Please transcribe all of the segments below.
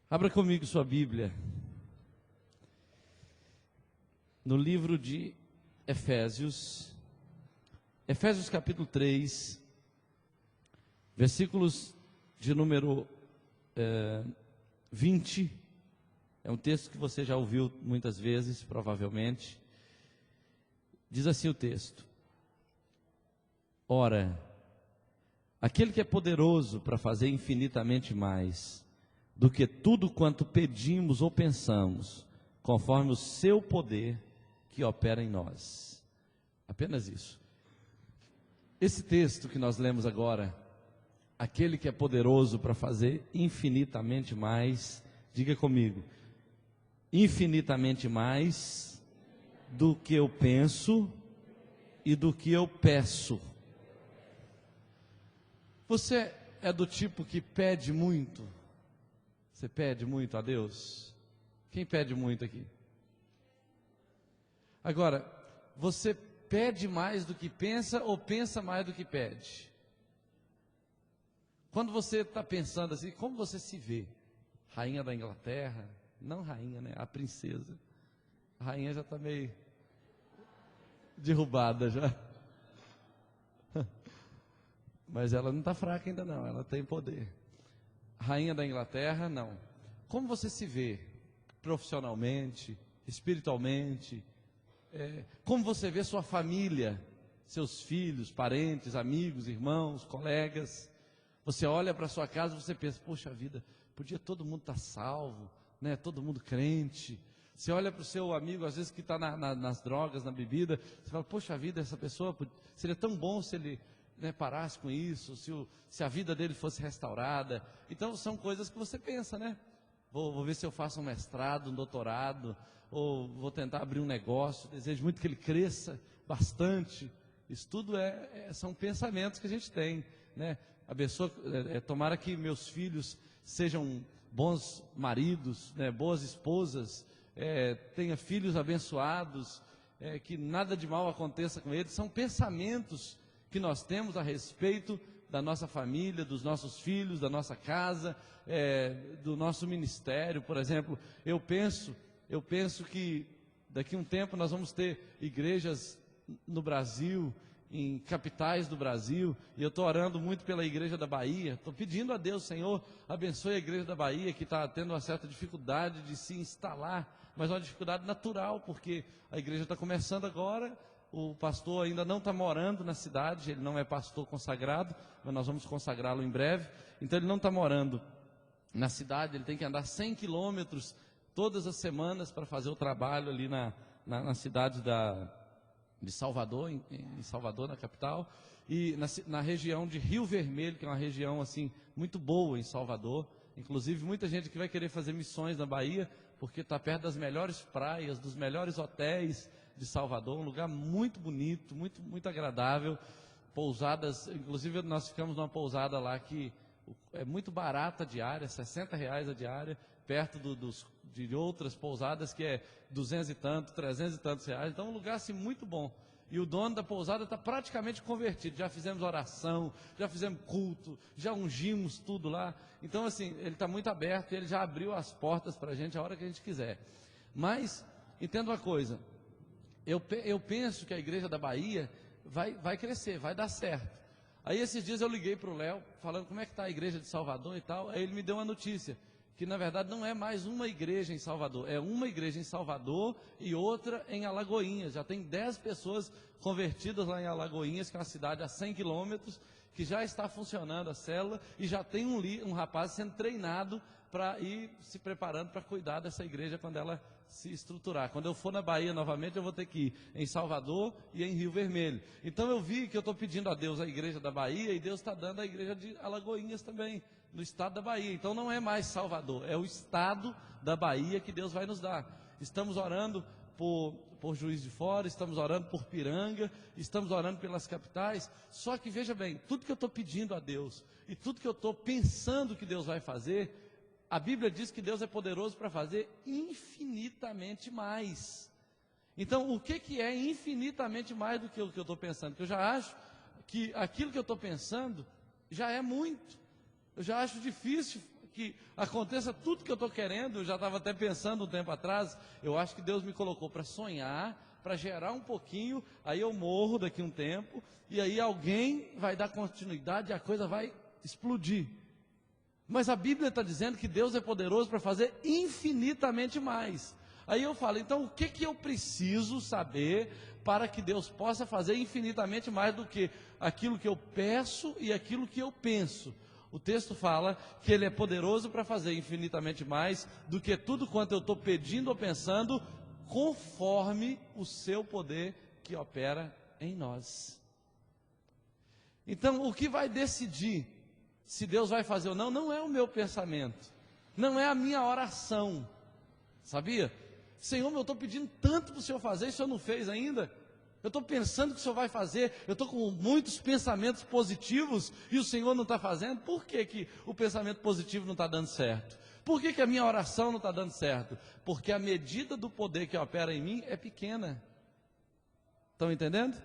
Abra comigo sua Bíblia no livro de Efésios, Efésios capítulo 3, versículos de número 20, é um texto que você já ouviu muitas vezes, provavelmente. Diz assim o texto: Ora, aquele que é poderoso para fazer infinitamente mais do que tudo quanto pedimos ou pensamos, conforme o seu poder que opera em nós. Apenas isso. Esse texto que nós lemos agora, aquele que é poderoso para fazer infinitamente mais, diga comigo, infinitamente mais do que eu penso e do que eu peço. Você é do tipo que pede muito? Você pede muito a Deus? Quem pede muito aqui? Agora, você pede mais do que pensa ou pensa mais do que pede? Quando você está pensando assim, como você se vê? Rainha da Inglaterra? Não rainha, né? A princesa. A rainha já está meio derrubada já. Mas ela não está fraca ainda não, ela tem poder. Rainha da Inglaterra, não. Como você se vê profissionalmente, espiritualmente? Como você vê sua família, seus filhos, parentes, amigos, irmãos, colegas? Você olha para sua casa e você pensa, poxa vida, podia todo mundo estar salvo, né? Todo mundo crente. Você olha para o seu amigo, às vezes que está nas drogas, na bebida, você fala, poxa vida, essa pessoa, seria tão bom se ele parasse com isso, se a vida dele fosse restaurada. Então são coisas que você pensa, né? Vou ver se eu faço um mestrado, um doutorado, ou vou tentar abrir um negócio, desejo muito que ele cresça bastante. Isso tudo são pensamentos que a gente tem, né? Abençoa, tomara que meus filhos sejam bons maridos, né? Boas esposas, tenha filhos abençoados, que nada de mal aconteça com eles. São pensamentos que nós temos a respeito da nossa família, dos nossos filhos, da nossa casa, do nosso ministério. Por exemplo, eu penso que daqui a um tempo nós vamos ter igrejas no Brasil, em capitais do Brasil, e eu estou orando muito pela igreja da Bahia. Estou pedindo a Deus, Senhor, abençoe a igreja da Bahia, que está tendo uma certa dificuldade de se instalar, mas uma dificuldade natural, porque a igreja está começando agora. O pastor ainda não está morando na cidade, ele não é pastor consagrado, mas nós vamos consagrá-lo em breve. Então ele não está morando na cidade, ele tem que andar 100 quilômetros todas as semanas para fazer o trabalho ali na cidade de Salvador, em Salvador, na capital, e na região de Rio Vermelho, que é uma região assim muito boa em Salvador. Inclusive muita gente que vai querer fazer missões na Bahia, porque está perto das melhores praias, dos melhores hotéis de Salvador, um lugar muito bonito, muito, muito agradável. Pousadas, inclusive nós ficamos numa pousada lá que é muito barata a diária, R$60 a diária, perto de outras pousadas que é 200 e tanto, 300 e tantos reais. Então um lugar assim muito bom. E o dono da pousada está praticamente convertido. Já fizemos oração, já fizemos culto, já ungimos tudo lá. Então assim, ele está muito aberto, ele já abriu as portas para a gente a hora que a gente quiser. Mas, entenda uma coisa, eu penso que a igreja da Bahia vai crescer, vai dar certo. Aí esses dias eu liguei para o Léo, falando como é que está a igreja de Salvador e tal. Aí ele me deu uma notícia, que na verdade não é mais uma igreja em Salvador, é uma igreja em Salvador e outra em Alagoinhas. Já tem 10 pessoas convertidas lá em Alagoinhas, que é uma cidade a 100 quilômetros, que já está funcionando a célula, e já tem um rapaz sendo treinado para ir se preparando para cuidar dessa igreja quando ela se estruturar. Quando eu for na Bahia novamente, eu vou ter que ir em Salvador e em Rio Vermelho. Então eu vi que eu estou pedindo a Deus a igreja da Bahia, e Deus está dando a igreja de Alagoinhas também, no estado da Bahia. Então não é mais Salvador, é o estado da Bahia que Deus vai nos dar. Estamos orando por Juiz de Fora, estamos orando por Piranga, estamos orando pelas capitais. Só que veja bem, tudo que eu estou pedindo a Deus e tudo que eu estou pensando que Deus vai fazer, a Bíblia diz que Deus é poderoso para fazer infinitamente mais. Então, o que é infinitamente mais do que o que eu estou pensando? Porque eu já acho que aquilo que eu estou pensando já é muito. Eu já acho difícil que aconteça tudo que eu estou querendo. Eu já estava até pensando um tempo atrás, eu acho que Deus me colocou para sonhar, para gerar um pouquinho, aí eu morro daqui a um tempo, e aí alguém vai dar continuidade e a coisa vai explodir. Mas a Bíblia está dizendo que Deus é poderoso para fazer infinitamente mais. Aí eu falo, então o que eu preciso saber para que Deus possa fazer infinitamente mais do que aquilo que eu peço e aquilo que eu penso? O texto fala que Ele é poderoso para fazer infinitamente mais do que tudo quanto eu estou pedindo ou pensando, conforme o seu poder que opera em nós. Então, o que vai decidir se Deus vai fazer ou não, não é o meu pensamento, não é a minha oração, sabia? Senhor, eu estou pedindo tanto para o Senhor fazer, e o Senhor não fez ainda. Eu estou pensando que o Senhor vai fazer, eu estou com muitos pensamentos positivos, e o Senhor não está fazendo. Por que o pensamento positivo não está dando certo? Por que a minha oração não está dando certo? Porque a medida do poder que opera em mim é pequena. Estão entendendo?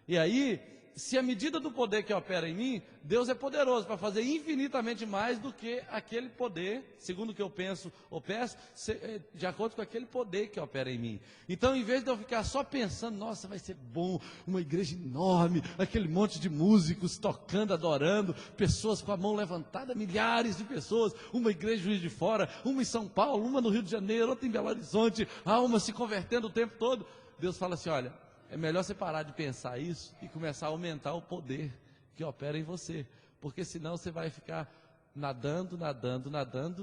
E aí, se a medida do poder que opera em mim, Deus é poderoso para fazer infinitamente mais do que aquele poder, segundo o que eu penso ou peço, de acordo com aquele poder que opera em mim. Então, em vez de eu ficar só pensando, nossa, vai ser bom, uma igreja enorme, aquele monte de músicos tocando, adorando, pessoas com a mão levantada, milhares de pessoas, uma igreja Juiz de Fora, uma em São Paulo, uma no Rio de Janeiro, outra em Belo Horizonte, almas se convertendo o tempo todo. Deus fala assim, olha, é melhor você parar de pensar isso e começar a aumentar o poder que opera em você, porque senão você vai ficar nadando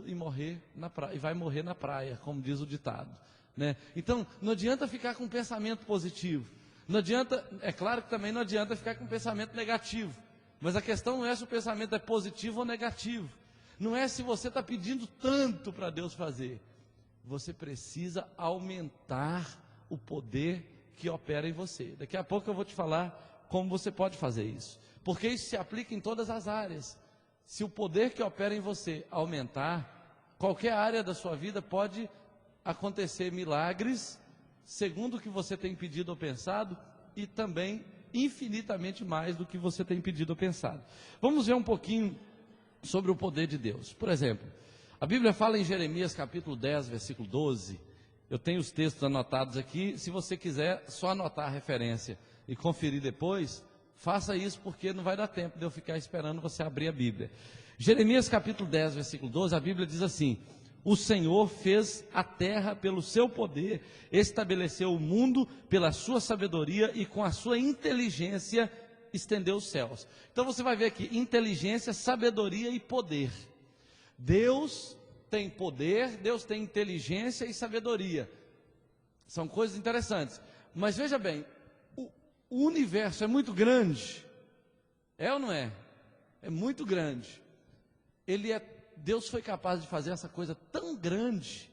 e morrer na praia, e vai morrer na praia, como diz o ditado, né? Então, não adianta ficar com um pensamento positivo, não adianta, é claro que também não adianta ficar com um pensamento negativo, mas a questão não é se o pensamento é positivo ou negativo, não é se você está pedindo tanto para Deus fazer, você precisa aumentar o poder que opera em você. Daqui a pouco eu vou te falar como você pode fazer isso, porque isso se aplica em todas as áreas. Se o poder que opera em você aumentar, qualquer área da sua vida pode acontecer milagres, segundo o que você tem pedido ou pensado, e também infinitamente mais do que você tem pedido ou pensado. Vamos ver um pouquinho sobre o poder de Deus. Por exemplo, a Bíblia fala em Jeremias capítulo 10, versículo 12, eu tenho os textos anotados aqui, se você quiser só anotar a referência e conferir depois, faça isso, porque não vai dar tempo de eu ficar esperando você abrir a Bíblia. Jeremias capítulo 10, versículo 12, a Bíblia diz assim: o Senhor fez a terra pelo seu poder, estabeleceu o mundo pela sua sabedoria e com a sua inteligência estendeu os céus. Então você vai ver aqui, inteligência, sabedoria e poder. Deus tem poder, Deus tem inteligência e sabedoria. São coisas interessantes. Mas veja bem, o universo é muito grande. É ou não é? É muito grande. Deus foi capaz de fazer essa coisa tão grande,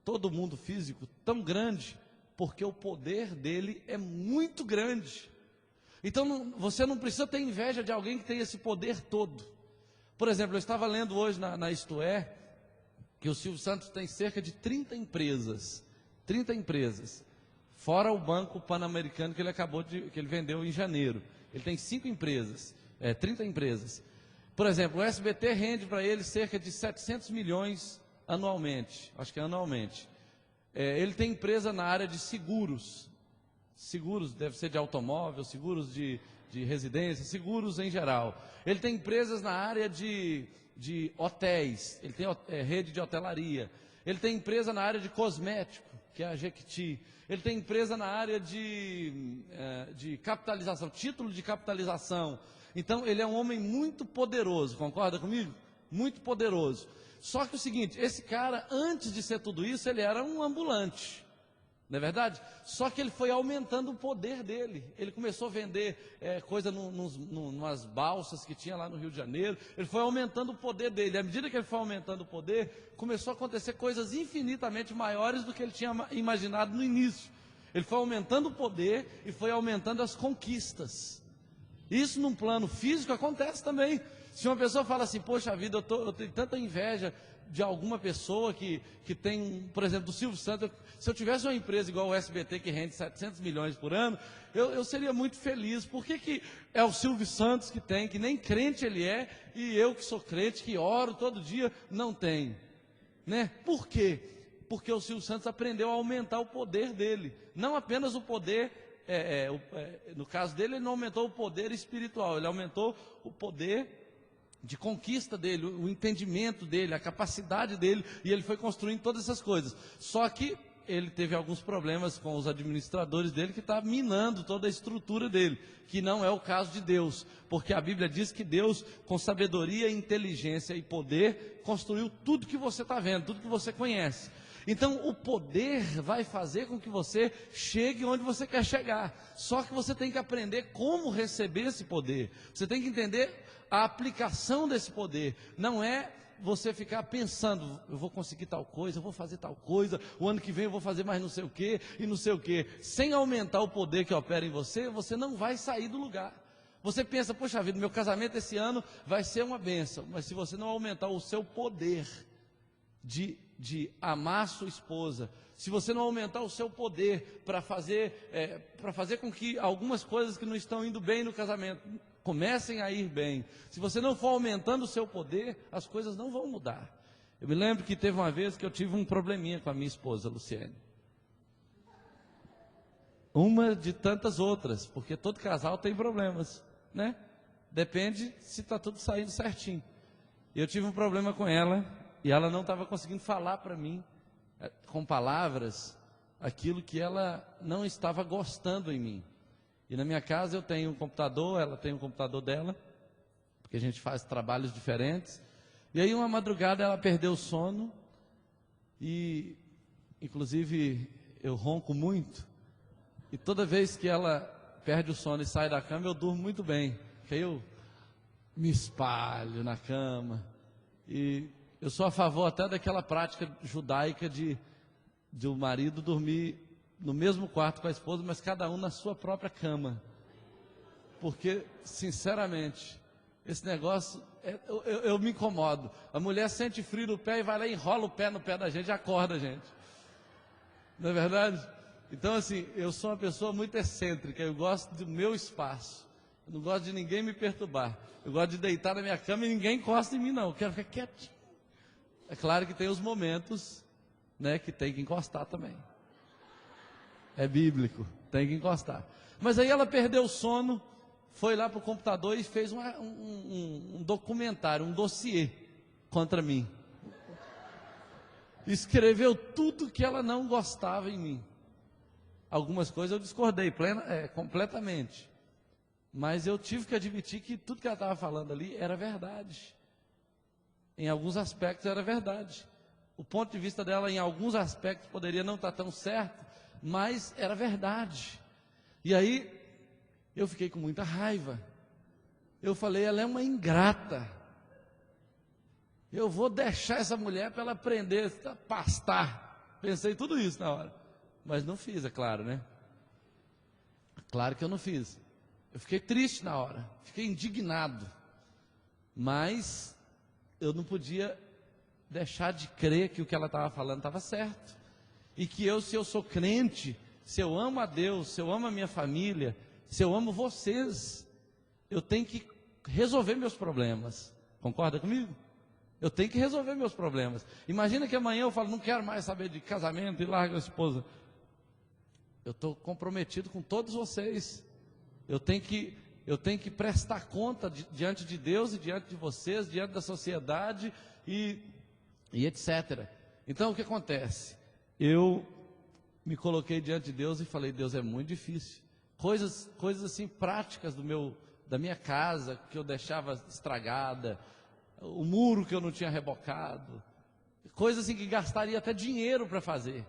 todo mundo físico tão grande, porque o poder dele é muito grande. Então você não precisa ter inveja de alguém que tem esse poder todo. Por exemplo, eu estava lendo hoje na Isto É, que o Silvio Santos tem cerca de 30 empresas, fora o Banco Pan-Americano que ele vendeu em janeiro. Ele tem 5 empresas, 30 empresas. Por exemplo, o SBT rende para ele cerca de 700 milhões anualmente, acho que é anualmente. Ele tem empresa na área de seguros, deve ser de automóvel, seguros de residência, seguros em geral. Ele tem empresas na área de hotéis, ele tem rede de hotelaria, ele tem empresa na área de cosmético, que é a Jequiti, ele tem empresa na área de capitalização, título de capitalização. Então ele é um homem muito poderoso, concorda comigo? Muito poderoso. Só que o seguinte, esse cara, antes de ser tudo isso, ele era um ambulante, não é verdade? Só que ele foi aumentando o poder dele. Ele começou a vender coisa numas balsas que tinha lá no Rio de Janeiro. Ele foi aumentando o poder dele. À medida que ele foi aumentando o poder, começou a acontecer coisas infinitamente maiores do que ele tinha imaginado no início. Ele foi aumentando o poder e foi aumentando as conquistas. Isso num plano físico acontece também. Se uma pessoa fala assim, poxa vida, eu tenho tanta inveja de alguma pessoa que tem, por exemplo, do Silvio Santos. Se eu tivesse uma empresa igual o SBT que rende 700 milhões por ano, eu seria muito feliz. Por que é o Silvio Santos que tem, que nem crente ele é, e eu que sou crente, que oro todo dia, não tem? Né? Por quê? Porque o Silvio Santos aprendeu a aumentar o poder dele, não apenas o poder, no caso dele, ele não aumentou o poder espiritual, ele aumentou o poder de conquista dele, o entendimento dele, a capacidade dele, e ele foi construindo todas essas coisas. Só que ele teve alguns problemas com os administradores dele, que está minando toda a estrutura dele, que não é o caso de Deus, porque a Bíblia diz que Deus, com sabedoria, inteligência e poder, construiu tudo que você está vendo, tudo que você conhece. Então o poder vai fazer com que você chegue onde você quer chegar, só que você tem que aprender como receber esse poder, você tem que entender a aplicação desse poder. Não é você ficar pensando, eu vou conseguir tal coisa, eu vou fazer tal coisa, o ano que vem eu vou fazer mais não sei o que, e não sei o que, sem aumentar o poder que opera em você, você não vai sair do lugar. Você pensa, poxa vida, meu casamento esse ano vai ser uma bênção, mas se você não aumentar o seu poder de amar sua esposa, se você não aumentar o seu poder para fazer com que algumas coisas que não estão indo bem no casamento comecem a ir bem, se você não for aumentando o seu poder, as coisas não vão mudar. Eu me lembro que teve uma vez que eu tive um probleminha com a minha esposa, Luciene. Uma de tantas outras, porque todo casal tem problemas, né? Depende se está tudo saindo certinho. Eu tive um problema com ela, e ela não estava conseguindo falar para mim, com palavras, aquilo que ela não estava gostando em mim. E na minha casa eu tenho um computador, ela tem um computador dela, porque a gente faz trabalhos diferentes. E aí uma madrugada ela perdeu o sono, e inclusive eu ronco muito, e toda vez que ela perde o sono e sai da cama, eu durmo muito bem, porque eu me espalho na cama, e eu sou a favor até daquela prática judaica de o marido dormir no mesmo quarto com a esposa, mas cada um na sua própria cama. Porque, sinceramente, esse negócio, eu me incomodo. A mulher sente frio no pé e vai lá e enrola o pé no pé da gente e acorda a gente. Não é verdade? Então, assim, eu sou uma pessoa muito excêntrica, eu gosto do meu espaço. Eu não gosto de ninguém me perturbar. Eu gosto de deitar na minha cama e ninguém encosta em mim, não. Eu quero ficar quietinho. É claro que tem os momentos, né, que tem que encostar também. É bíblico, tem que encostar. Mas aí ela perdeu o sono, foi lá para o computador e fez um documentário, um dossiê contra mim. Escreveu tudo que ela não gostava em mim. Algumas coisas eu discordei completamente. Mas eu tive que admitir que tudo que ela estava falando ali era verdade. Em alguns aspectos era verdade. O ponto de vista dela em alguns aspectos poderia não estar tão certo, mas era verdade. E aí eu fiquei com muita raiva. Eu falei, ela é uma ingrata. Eu vou deixar essa mulher para ela aprender a pastar. Pensei tudo isso na hora, mas não fiz, é claro, né? Claro que eu não fiz. Eu fiquei triste na hora, fiquei indignado, mas eu não podia deixar de crer que o que ela estava falando estava certo. E que se eu sou crente, se eu amo a Deus, se eu amo a minha família, se eu amo vocês, eu tenho que resolver meus problemas. Concorda comigo? Eu tenho que resolver meus problemas. Imagina que amanhã eu falo, não quero mais saber de casamento e largo a esposa. Eu estou comprometido com todos vocês. Eu tenho que prestar conta diante de Deus e diante de vocês, diante da sociedade e etc. Então o que acontece? Eu me coloquei diante de Deus e falei, Deus, é muito difícil. Coisas assim práticas da minha casa que eu deixava estragada, o muro que eu não tinha rebocado, coisas assim que gastaria até dinheiro para fazer.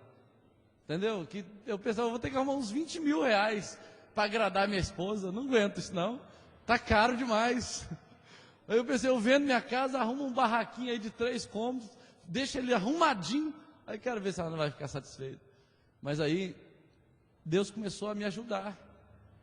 Entendeu? Que eu pensava, vou ter que arrumar uns 20 mil reais para agradar minha esposa, não aguento isso não, está caro demais. Aí eu pensei, eu vendo minha casa, arrumo um barraquinho aí de 3 cômodos, deixa ele arrumadinho, aí quero ver se ela não vai ficar satisfeita. Mas aí, Deus começou a me ajudar.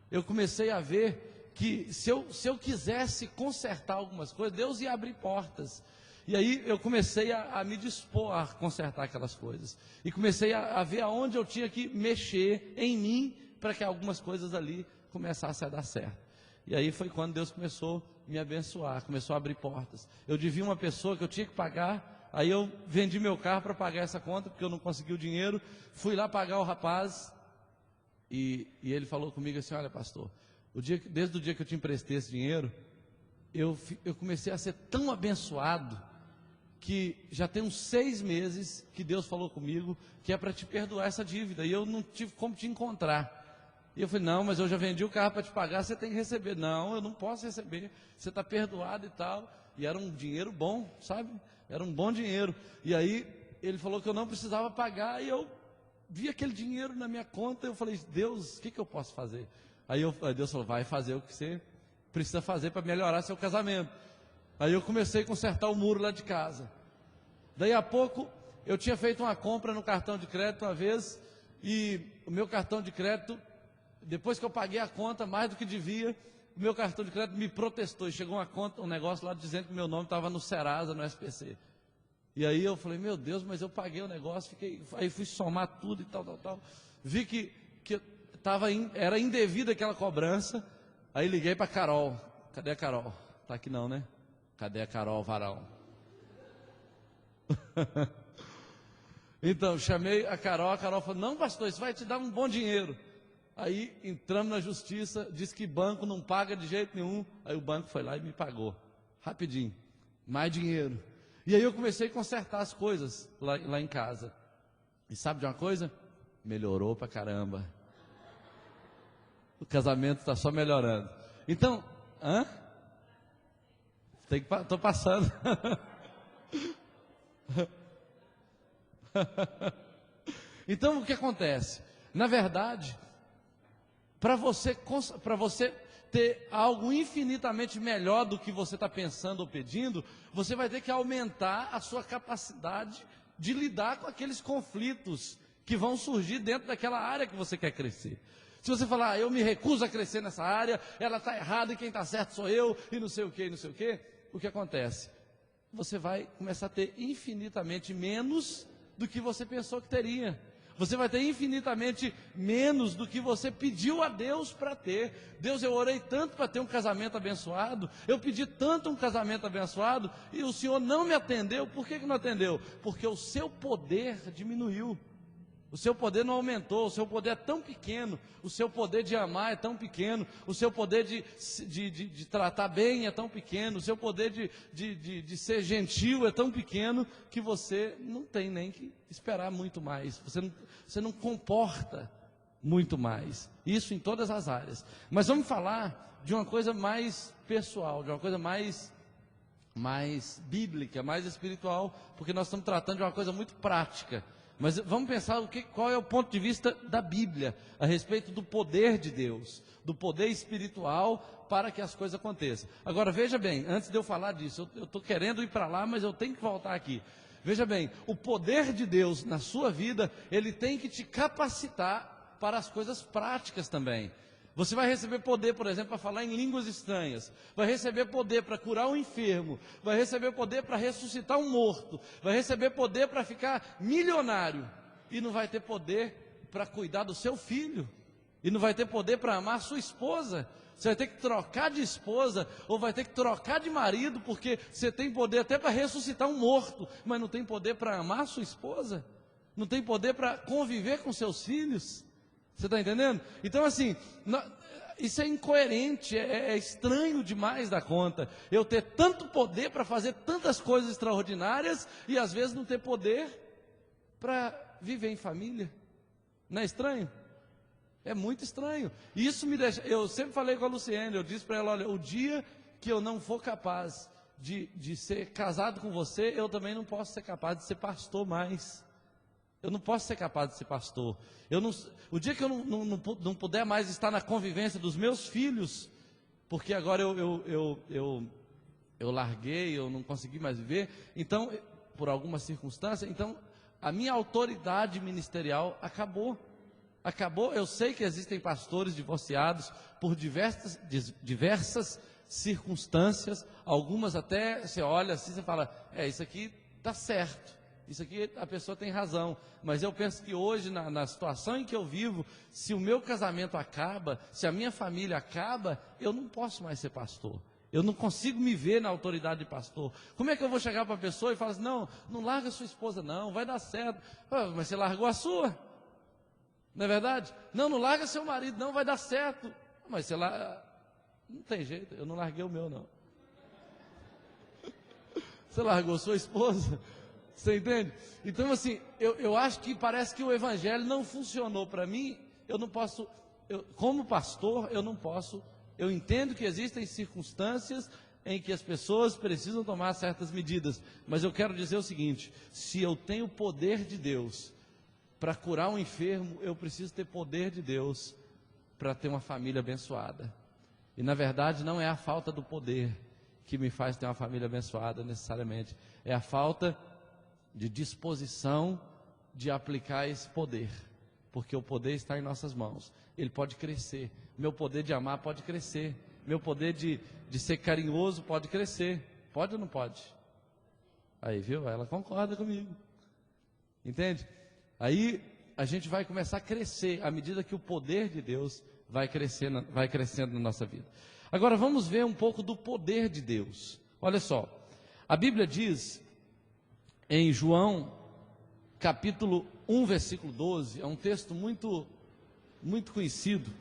Eu comecei a ver que se eu quisesse consertar algumas coisas, Deus ia abrir portas. E aí eu comecei a me dispor a consertar aquelas coisas. E comecei a ver aonde eu tinha que mexer em mim para que algumas coisas ali começassem a dar certo. E aí foi quando Deus começou a me abençoar, começou a abrir portas. Eu devia uma pessoa que eu tinha que pagar, aí eu vendi meu carro para pagar essa conta, porque eu não consegui o dinheiro. Fui lá pagar o rapaz, e ele falou comigo assim: olha, pastor, desde o dia que eu te emprestei esse dinheiro, eu comecei a ser tão abençoado, que já tem uns 6 meses que Deus falou comigo que é para te perdoar essa dívida, e eu não tive como te encontrar. E eu falei: não, mas eu já vendi o carro para te pagar, você tem que receber. Não, eu não posso receber, você está perdoado e tal. E era um dinheiro bom, sabe? Era um bom dinheiro. E aí ele falou que eu não precisava pagar, e eu vi aquele dinheiro na minha conta, eu falei: Deus, o que eu posso fazer? Aí Deus falou: vai fazer o que você precisa fazer para melhorar seu casamento. Aí eu comecei a consertar o muro lá de casa. Daí a pouco eu tinha feito uma compra no cartão de crédito uma vez, e o meu cartão de crédito, depois que eu paguei a conta mais do que devia, o meu cartão de crédito me protestou, e chegou um negócio lá dizendo que meu nome estava no Serasa, no SPC. E aí eu falei: meu Deus, mas eu paguei o negócio, aí fui somar tudo e tal. Vi que era indevida aquela cobrança. Aí liguei para a Carol. Cadê a Carol? Está aqui não, né? Cadê a Carol Varão? Então, chamei a Carol falou: não, pastor, isso vai te dar um bom dinheiro. Aí entramos na justiça, disse que banco não paga de jeito nenhum. Aí o banco foi lá e me pagou, rapidinho, mais dinheiro. E aí eu comecei a consertar as coisas lá em casa. E sabe de uma coisa? Melhorou pra caramba. O casamento está só melhorando. Então, estou passando. Então o que acontece? Na verdade, para você ter algo infinitamente melhor do que você está pensando ou pedindo, você vai ter que aumentar a sua capacidade de lidar com aqueles conflitos que vão surgir dentro daquela área que você quer crescer. Se você falar: eu me recuso a crescer nessa área, ela está errada e quem está certo sou eu, e não sei o que, o que acontece? Você vai começar a ter infinitamente menos do que você pensou que teria. Você vai ter infinitamente menos do que você pediu a Deus para ter. Deus, eu orei tanto para ter um casamento abençoado, eu pedi tanto um casamento abençoado, e o Senhor não me atendeu. Por que não atendeu? Porque o seu poder diminuiu. O seu poder não aumentou, o seu poder é tão pequeno, o seu poder de amar é tão pequeno, o seu poder de tratar bem é tão pequeno, o seu poder de ser gentil é tão pequeno, que você não tem nem que esperar muito mais, você não comporta muito mais, isso em todas as áreas. Mas vamos falar de uma coisa mais pessoal, de uma coisa mais bíblica, mais espiritual, porque nós estamos tratando de uma coisa muito prática. Mas vamos pensar qual é o ponto de vista da Bíblia a respeito do poder de Deus, do poder espiritual para que as coisas aconteçam. Agora veja bem, antes de eu falar disso, eu estou querendo ir para lá, mas eu tenho que voltar aqui. Veja bem, o poder de Deus na sua vida, ele tem que te capacitar para as coisas práticas também. Você vai receber poder, por exemplo, para falar em línguas estranhas, vai receber poder para curar um enfermo, vai receber poder para ressuscitar um morto, vai receber poder para ficar milionário, e não vai ter poder para cuidar do seu filho, e não vai ter poder para amar a sua esposa. Você vai ter que trocar de esposa, ou vai ter que trocar de marido, porque você tem poder até para ressuscitar um morto, mas não tem poder para amar a sua esposa, não tem poder para conviver com seus filhos. Você está entendendo? Então assim, isso é incoerente, é estranho demais da conta. Eu ter tanto poder para fazer tantas coisas extraordinárias, e às vezes não ter poder para viver em família. Não é estranho? É muito estranho. Isso me deixa, eu sempre falei com a Luciene, eu disse para ela: olha, o dia que eu não for capaz de ser casado com você, eu também não posso ser capaz de ser pastor mais. Eu não posso ser capaz de ser pastor. O dia que eu não puder mais estar na convivência dos meus filhos, porque agora eu larguei, eu não consegui mais viver, então, por alguma circunstância, então a minha autoridade ministerial acabou. Eu sei que existem pastores divorciados por diversas circunstâncias, algumas até você olha assim, você fala, isso aqui está certo, isso aqui a pessoa tem razão, mas eu penso que hoje, na situação em que eu vivo, se o meu casamento acaba, se a minha família acaba, eu não posso mais ser pastor. Eu não consigo me ver na autoridade de pastor. Como é que eu vou chegar para a pessoa e falar assim, não larga a sua esposa não, vai dar certo. Mas você largou a sua, não é verdade? Não larga seu marido não, vai dar certo. Mas você lá, não tem jeito, eu não larguei o meu não. Você largou sua esposa, você entende? Então assim, eu acho que parece que o evangelho não funcionou para mim. Eu não posso, como pastor, eu não posso. Eu entendo que existem circunstâncias em que as pessoas precisam tomar certas medidas, mas eu quero dizer o seguinte, se eu tenho o poder de Deus para curar um enfermo, eu preciso ter poder de Deus para ter uma família abençoada. E na verdade não é a falta do poder que me faz ter uma família abençoada necessariamente, é a falta de disposição de aplicar esse poder, porque o poder está em nossas mãos, ele pode crescer. Meu poder de amar pode crescer, meu poder de ser carinhoso pode crescer, pode ou não pode? Aí viu, ela concorda comigo, entende? Aí a gente vai começar a crescer, à medida que o poder de Deus vai crescendo na nossa vida. Agora vamos ver um pouco do poder de Deus. Olha só, a Bíblia diz em João capítulo 1 versículo 12, é um texto muito conhecido.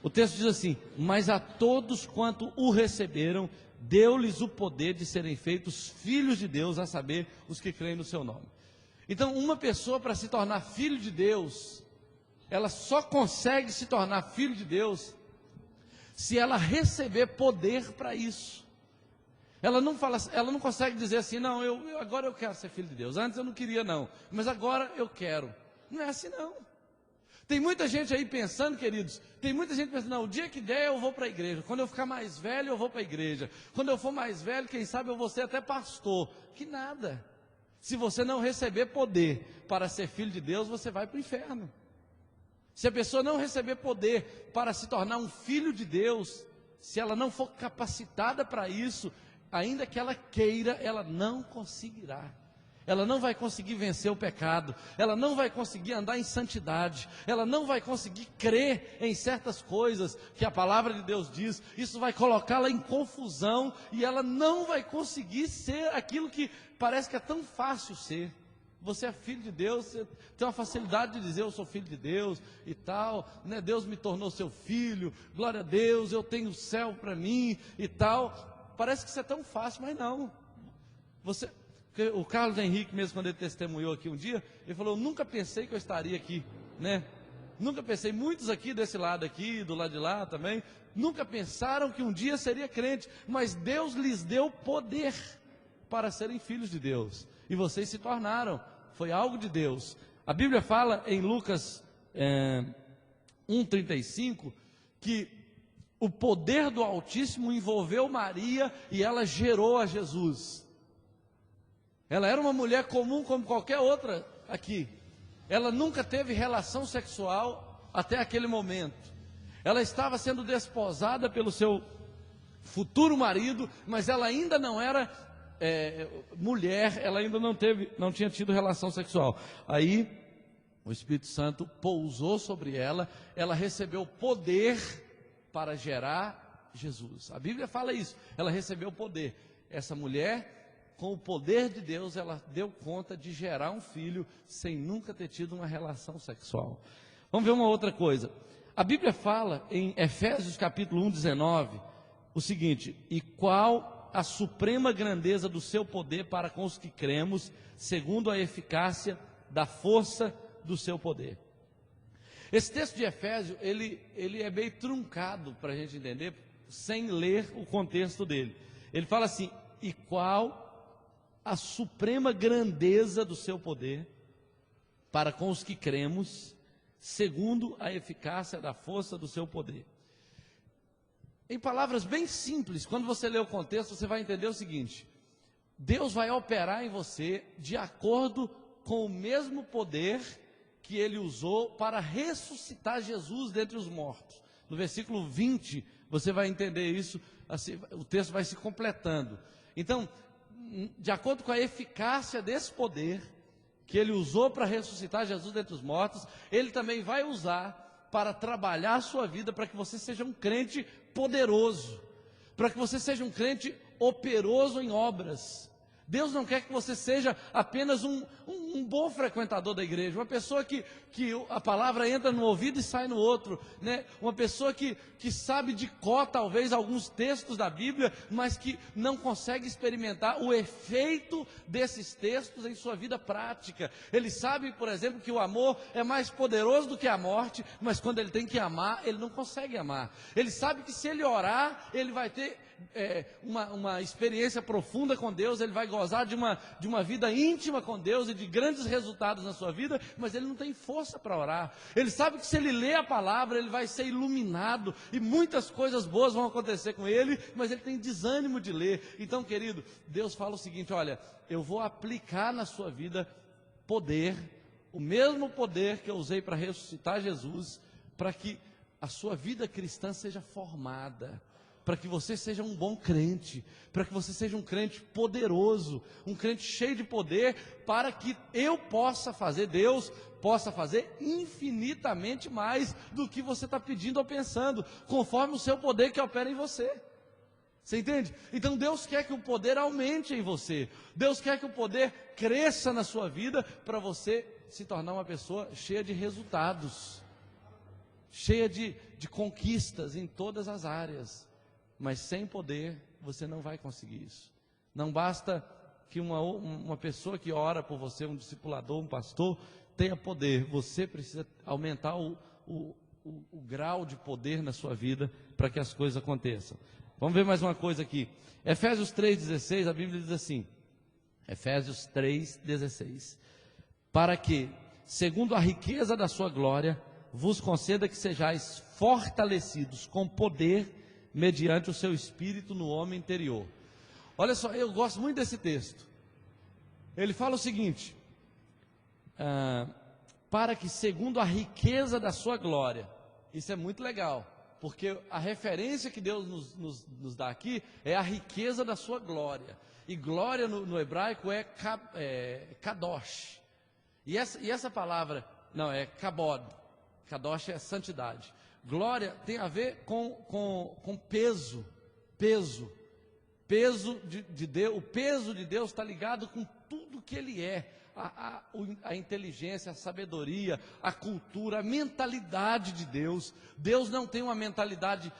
O texto diz assim, mas a todos quanto o receberam, deu-lhes o poder de serem feitos filhos de Deus, a saber, os que creem no seu nome. Então, uma pessoa para se tornar filho de Deus, ela só consegue se tornar filho de Deus, se ela receber poder para isso. Ela não consegue dizer assim, não, agora eu quero ser filho de Deus, antes eu não queria não, mas agora eu quero. Não é assim não. Tem muita gente aí pensando, queridos, não, o dia que der eu vou para a igreja, quando eu ficar mais velho eu vou para a igreja, quando eu for mais velho, quem sabe eu vou ser até pastor. Que nada, se você não receber poder para ser filho de Deus, você vai para o inferno. Se a pessoa não receber poder para se tornar um filho de Deus, se ela não for capacitada para isso, ainda que ela queira, ela não conseguirá. Ela não vai conseguir vencer o pecado, ela não vai conseguir andar em santidade, ela não vai conseguir crer em certas coisas que a palavra de Deus diz. Isso vai colocá-la em confusão e ela não vai conseguir ser aquilo que parece que é tão fácil ser. Você é filho de Deus, você tem uma facilidade de dizer eu sou filho de Deus e tal, né? Deus me tornou seu filho, glória a Deus, eu tenho o céu para mim e tal. Parece que isso é tão fácil, mas não. O Carlos Henrique mesmo, quando ele testemunhou aqui um dia, ele falou, eu nunca pensei que eu estaria aqui, né? Nunca pensei, muitos aqui desse lado aqui, do lado de lá também, nunca pensaram que um dia seria crente, mas Deus lhes deu poder para serem filhos de Deus, e vocês se tornaram, foi algo de Deus. A Bíblia fala em Lucas 1,35, que o poder do Altíssimo envolveu Maria e ela gerou a Jesus. Ela era uma mulher comum como qualquer outra aqui. Ela nunca teve relação sexual até aquele momento. Ela estava sendo desposada pelo seu futuro marido, mas ela ainda não era mulher, ela ainda não tinha tido relação sexual. Aí o Espírito Santo pousou sobre ela, ela recebeu poder para gerar Jesus. A Bíblia fala isso, ela recebeu poder. Essa mulher, com o poder de Deus, ela deu conta de gerar um filho sem nunca ter tido uma relação sexual. Vamos ver uma outra coisa. A Bíblia fala em Efésios capítulo 1:19 o seguinte: e qual a suprema grandeza do seu poder para com os que cremos, segundo a eficácia da força do seu poder. Esse texto de Efésios, ele é meio truncado para a gente entender, sem ler o contexto dele. Ele fala assim, e qual a suprema grandeza do seu poder para com os que cremos, segundo a eficácia da força do seu poder. Em palavras bem simples, quando você lê o contexto, você vai entender o seguinte: Deus vai operar em você de acordo com o mesmo poder que Ele usou para ressuscitar Jesus dentre os mortos. No versículo 20, você vai entender isso assim, o texto vai se completando. Então, de acordo com a eficácia desse poder que ele usou para ressuscitar Jesus dentre os mortos, ele também vai usar para trabalhar a sua vida, para que você seja um crente poderoso, para que você seja um crente operoso em obras. Deus não quer que você seja apenas um bom frequentador da igreja, uma pessoa que a palavra entra no ouvido e sai no outro, né? Uma pessoa que sabe de cor talvez alguns textos da Bíblia, mas que não consegue experimentar o efeito desses textos em sua vida prática. Ele sabe, por exemplo, que o amor é mais poderoso do que a morte, mas quando ele tem que amar, ele não consegue amar. Ele sabe que se ele orar, ele vai ter uma experiência profunda com Deus, ele vai gozar de uma vida íntima com Deus e de grandes resultados na sua vida, mas ele não tem força para orar. Ele sabe que se ele ler a palavra, ele vai ser iluminado e muitas coisas boas vão acontecer com ele, mas ele tem desânimo de ler. Então, querido, Deus fala o seguinte: olha, eu vou aplicar na sua vida poder, o mesmo poder que eu usei para ressuscitar Jesus, para que a sua vida cristã seja formada, para que você seja um bom crente, para que você seja um crente poderoso, um crente cheio de poder, para que eu possa fazer, Deus possa fazer infinitamente mais do que você está pedindo ou pensando, conforme o seu poder que opera em você. Você entende? Então Deus quer que o poder aumente em você, Deus quer que o poder cresça na sua vida, para você se tornar uma pessoa cheia de resultados, cheia de conquistas em todas as áreas. Mas sem poder, você não vai conseguir isso. Não basta que uma pessoa que ora por você, um discipulador, um pastor, tenha poder. Você precisa aumentar o grau de poder na sua vida para que as coisas aconteçam. Vamos ver mais uma coisa aqui. Efésios 3,16, a Bíblia diz assim. Efésios 3,16. Para que, segundo a riqueza da sua glória, vos conceda que sejais fortalecidos com poder mediante o seu espírito no homem interior. Olha só, eu gosto muito desse texto. Ele fala o seguinte: para que segundo a riqueza da sua glória. Isso é muito legal, porque a referência que Deus nos dá aqui é a riqueza da sua glória. E glória no hebraico é kadosh. E essa palavra, não, é kabod. Kadosh é santidade. Glória tem a ver com peso de Deus. O peso de Deus está ligado com tudo que Ele é, a inteligência, a sabedoria, a cultura, a mentalidade de Deus. Deus não tem uma mentalidade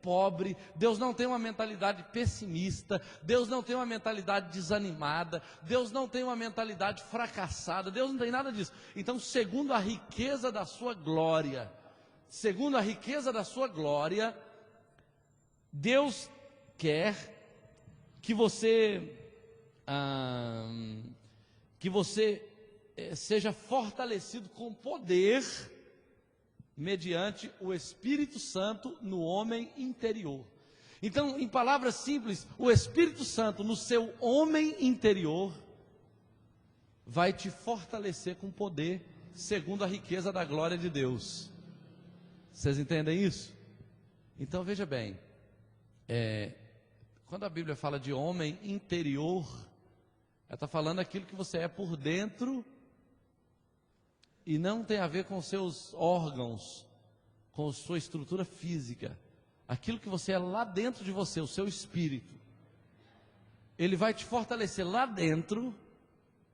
pobre, Deus não tem uma mentalidade pessimista, Deus não tem uma mentalidade desanimada, Deus não tem uma mentalidade fracassada, Deus não tem nada disso. Então, segundo a riqueza da sua glória, segundo a riqueza da sua glória, Deus quer que você seja fortalecido com poder, mediante o Espírito Santo no homem interior. Então, em palavras simples, o Espírito Santo no seu homem interior vai te fortalecer com poder, segundo a riqueza da glória de Deus. Vocês entendem isso? Então veja bem, quando a Bíblia fala de homem interior, ela está falando aquilo que você é por dentro, e não tem a ver com seus órgãos, com sua estrutura física. Aquilo que você é lá dentro de você, o seu espírito, ele vai te fortalecer lá dentro,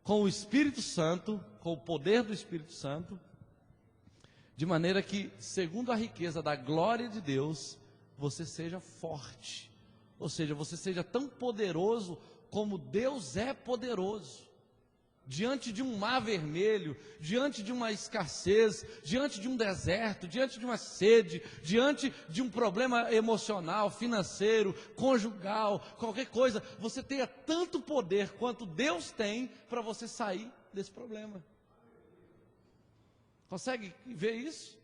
com o Espírito Santo, com o poder do Espírito Santo, de maneira que, segundo a riqueza da glória de Deus, você seja forte. Ou seja, você seja tão poderoso como Deus é poderoso. Diante de um mar vermelho, diante de uma escassez, diante de um deserto, diante de uma sede, diante de um problema emocional, financeiro, conjugal, qualquer coisa, você tenha tanto poder quanto Deus tem para você sair desse problema. Consegue ver isso?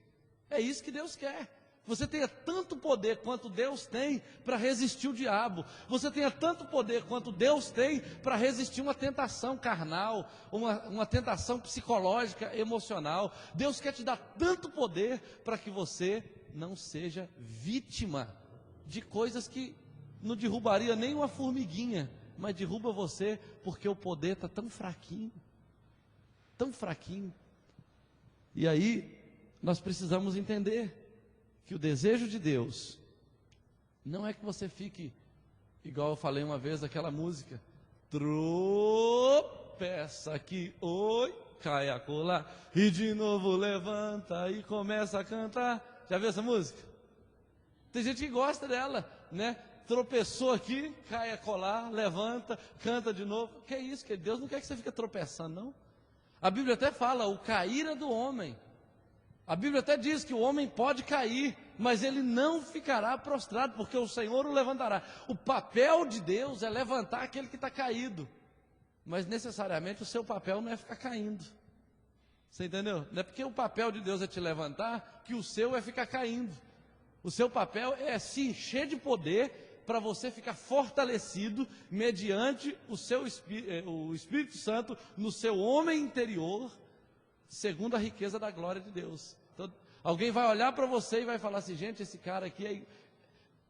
É isso que Deus quer. Você tenha tanto poder quanto Deus tem para resistir o diabo. Você tenha tanto poder quanto Deus tem para resistir uma tentação carnal, uma tentação psicológica, emocional. Deus quer te dar tanto poder para que você não seja vítima de coisas que não derrubaria nem uma formiguinha, mas derruba você porque o poder está tão fraquinho, tão fraquinho. E aí nós precisamos entender que o desejo de Deus não é que você fique, igual eu falei uma vez daquela música, tropeça aqui, oi, cai acolá, e de novo levanta e começa a cantar. Já viu essa música? Tem gente que gosta dela, né? Tropeçou aqui, cai acolá, levanta, canta de novo. Que é isso, que Deus não quer que você fique tropeçando, não. A Bíblia até fala, o cair é do homem. A Bíblia até diz que o homem pode cair, mas ele não ficará prostrado, porque o Senhor o levantará. O papel de Deus é levantar aquele que está caído, mas necessariamente o seu papel não é ficar caindo. Você entendeu? Não é porque o papel de Deus é te levantar, que o seu é ficar caindo. O seu papel é se encher de poder, para você ficar fortalecido, mediante o Espírito Santo, no seu homem interior, segundo a riqueza da glória de Deus. Então, alguém vai olhar para você e vai falar assim, gente, esse cara aqui,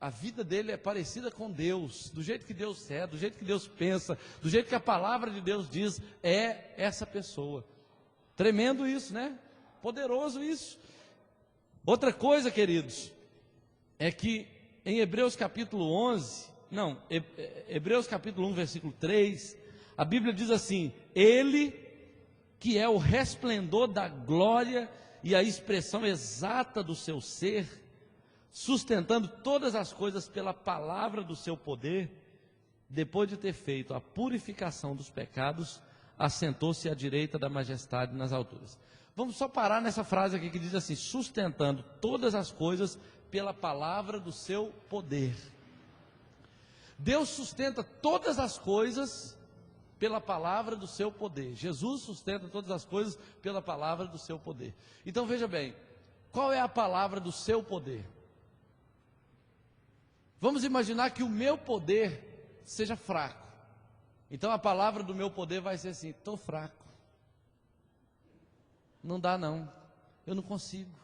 a vida dele é parecida com Deus, do jeito que Deus é, do jeito que Deus pensa, do jeito que a palavra de Deus diz, é essa pessoa. Tremendo isso, né? Poderoso isso. Outra coisa, queridos, é que em Hebreus capítulo 1, versículo 3, a Bíblia diz assim, Ele que é o resplendor da glória e a expressão exata do seu ser, sustentando todas as coisas pela palavra do seu poder, depois de ter feito a purificação dos pecados, assentou-se à direita da majestade nas alturas. Vamos só parar nessa frase aqui que diz assim, sustentando todas as coisas pela palavra do seu poder. Deus sustenta todas as coisas pela palavra do seu poder. Jesus sustenta todas as coisas pela palavra do seu poder. Então veja bem, qual é a palavra do seu poder? Vamos imaginar que o meu poder seja fraco. Então a palavra do meu poder vai ser assim, estou fraco. Não dá não, eu não consigo.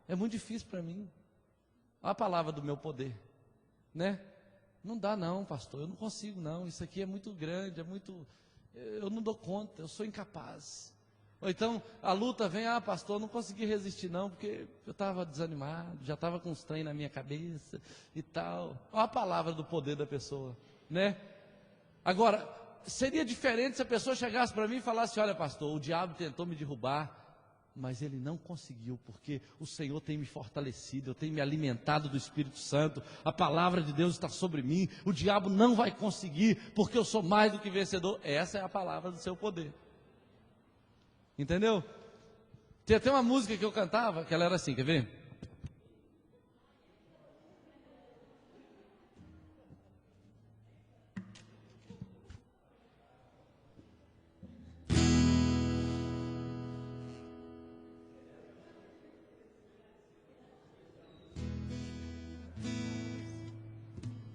É muito difícil para mim. A palavra do meu poder, né? Não dá não, pastor, eu não consigo não, isso aqui é muito grande, eu não dou conta, eu sou incapaz. Ou então a luta vem, pastor, eu não consegui resistir não, porque eu estava desanimado, já estava com uns trem na minha cabeça e tal. Olha a palavra do poder da pessoa, né? Agora, seria diferente se a pessoa chegasse para mim e falasse, olha pastor, o diabo tentou me derrubar, mas ele não conseguiu, porque o Senhor tem me fortalecido, eu tenho me alimentado do Espírito Santo, a palavra de Deus está sobre mim, o diabo não vai conseguir, porque eu sou mais do que vencedor. Essa é a palavra do seu poder. Entendeu? Tem até uma música que eu cantava, que ela era assim, quer ver?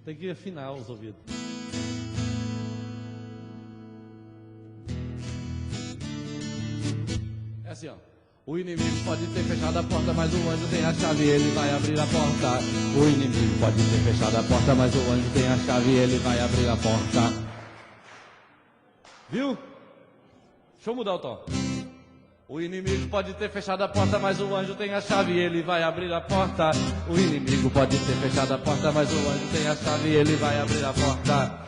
Tem que afinar os ouvidos. É assim, ó. O inimigo pode ter fechado a porta, mas o anjo tem a chave, ele vai abrir a porta. O inimigo pode ter fechado a porta, mas o anjo tem a chave, ele vai abrir a porta. Viu? Deixa eu mudar o tom. O inimigo pode ter fechado a porta, mas o anjo tem a chave, ele vai abrir a porta. O inimigo pode ter fechado a porta, mas o anjo tem a chave, ele vai abrir a porta.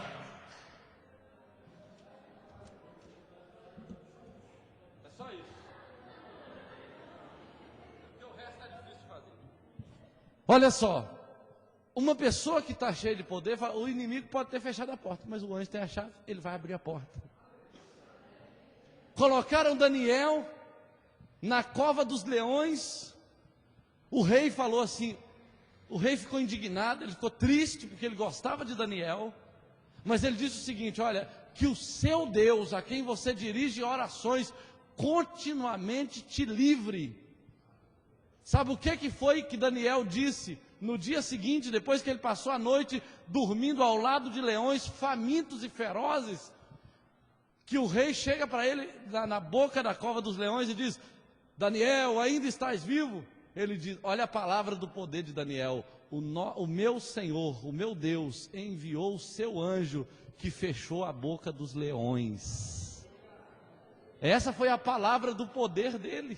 É só isso. Porque o resto é difícil de fazer. Olha só, uma pessoa que está cheia de poder, fala, o inimigo pode ter fechado a porta, mas o anjo tem a chave, ele vai abrir a porta. Colocaram Daniel na cova dos leões. O rei falou assim, o rei ficou indignado, ele ficou triste, porque ele gostava de Daniel, mas ele disse o seguinte, olha, que o seu Deus, a quem você dirige orações, continuamente te livre. Sabe o que foi que Daniel disse no dia seguinte, depois que ele passou a noite dormindo ao lado de leões famintos e ferozes, que o rei chega para ele na boca da cova dos leões e diz, Daniel, ainda estás vivo? ele diz, olha a palavra do poder de Daniel, o meu Senhor, o meu Deus, enviou o seu anjo que fechou a boca dos leões. Essa foi a palavra do poder dele.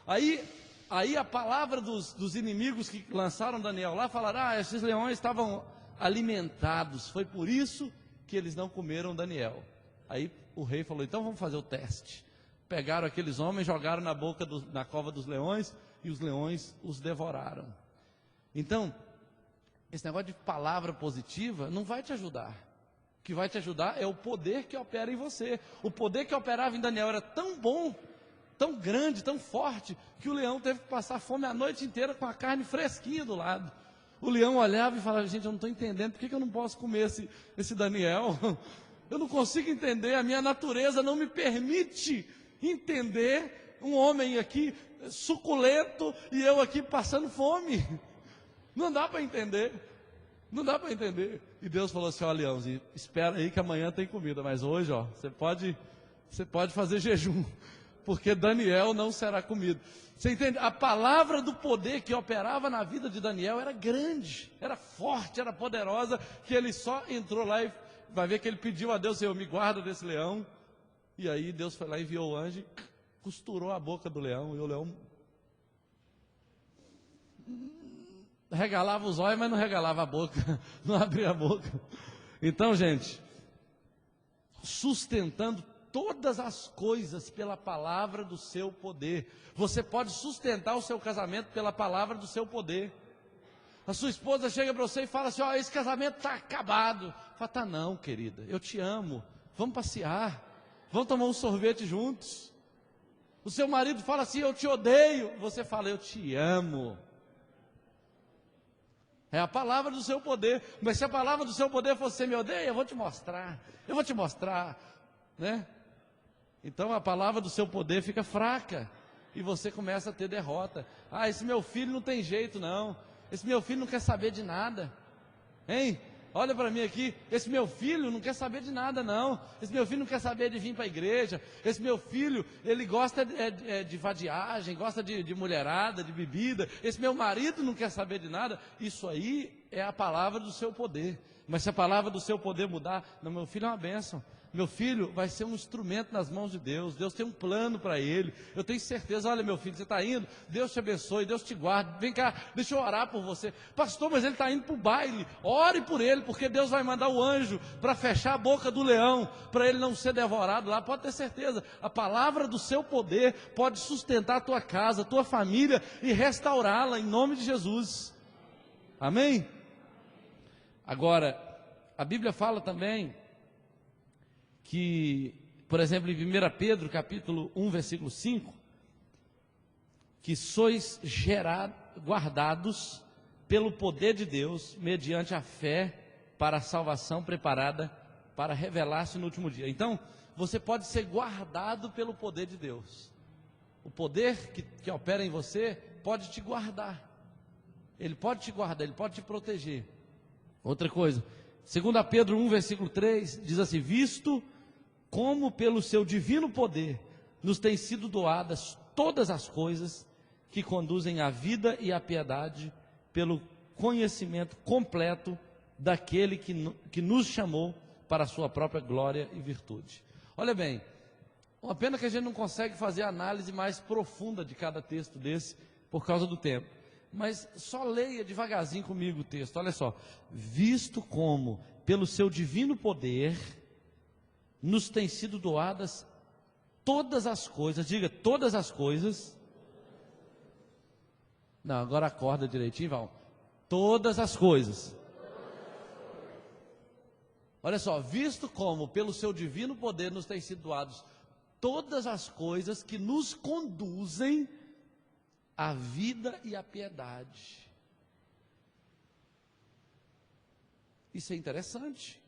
Aí a palavra dos inimigos que lançaram Daniel lá, falaram, esses leões estavam alimentados, foi por isso que eles não comeram Daniel. Aí o rei falou, então vamos fazer o teste. Pegaram aqueles homens, jogaram na cova dos leões, e os leões os devoraram. Então, esse negócio de palavra positiva não vai te ajudar. O que vai te ajudar é o poder que opera em você. O poder que operava em Daniel era tão bom, tão grande, tão forte, que o leão teve que passar fome a noite inteira com a carne fresquinha do lado. O leão olhava e falava, gente, eu não estou entendendo, por que eu não posso comer esse Daniel? Eu não consigo entender, a minha natureza não me permite entender um homem aqui suculento e eu aqui passando fome. Não dá para entender, não dá para entender. E Deus falou assim, leãozinho, espera aí que amanhã tem comida, mas hoje, você pode fazer jejum, porque Daniel não será comido. Você entende? A palavra do poder que operava na vida de Daniel era grande, era forte, era poderosa, que ele só entrou lá e vai ver que ele pediu a Deus, Senhor, me guarda desse leão. E aí Deus foi lá e enviou o anjo e costurou a boca do leão, e o leão regalava os olhos, mas não regalava a boca, não abria a boca. Então, gente, sustentando todas as coisas pela palavra do seu poder. Você pode sustentar o seu casamento pela palavra do seu poder. A sua esposa chega para você e fala assim, esse casamento está acabado. Fala, tá não, querida, eu te amo, vamos passear, vamos tomar um sorvete juntos. O seu marido fala assim, eu te odeio. Você fala, eu te amo. É a palavra do seu poder. Mas se a palavra do seu poder fosse, você me odeia, eu vou te mostrar, né? Então a palavra do seu poder fica fraca, e você começa a ter derrota. Esse meu filho não tem jeito não, esse meu filho não quer saber de nada, hein? Olha para mim aqui, esse meu filho não quer saber de nada não, esse meu filho não quer saber de vir para a igreja, esse meu filho, ele gosta de vadiagem, gosta de mulherada, de bebida, esse meu marido não quer saber de nada. Isso aí é a palavra do seu poder. Mas se a palavra do seu poder mudar, não, meu filho é uma bênção, meu filho vai ser um instrumento nas mãos de Deus, Deus tem um plano para ele, eu tenho certeza, olha meu filho, você está indo, Deus te abençoe, Deus te guarde, vem cá, deixa eu orar por você. Pastor, mas ele está indo para o baile, ore por ele, porque Deus vai mandar o anjo para fechar a boca do leão, para ele não ser devorado lá. Pode ter certeza, a palavra do seu poder pode sustentar a tua casa, a tua família, e restaurá-la em nome de Jesus, amém? Agora, a Bíblia fala também que, por exemplo, em 1 Pedro, capítulo 1, versículo 5, que sois guardados pelo poder de Deus, mediante a fé, para a salvação preparada para revelar-se no último dia. Então, você pode ser guardado pelo poder de Deus. O poder que opera em você pode te guardar. Ele pode te guardar, ele pode te proteger. Outra coisa, 2 Pedro 1, versículo 3, diz assim, visto como pelo seu divino poder nos têm sido doadas todas as coisas que conduzem à vida e à piedade, pelo conhecimento completo daquele que nos chamou para a sua própria glória e virtude. Olha bem, uma pena que a gente não consegue fazer a análise mais profunda de cada texto desse, por causa do tempo. Mas só leia devagarzinho comigo o texto, olha só. Visto como, pelo seu divino poder, nos têm sido doadas todas as coisas, diga, todas as coisas. Não, agora acorda direitinho, Val. Todas as coisas. Olha só, visto como, pelo seu divino poder, nos têm sido doadas todas as coisas que nos conduzem à vida e à piedade. Isso é interessante.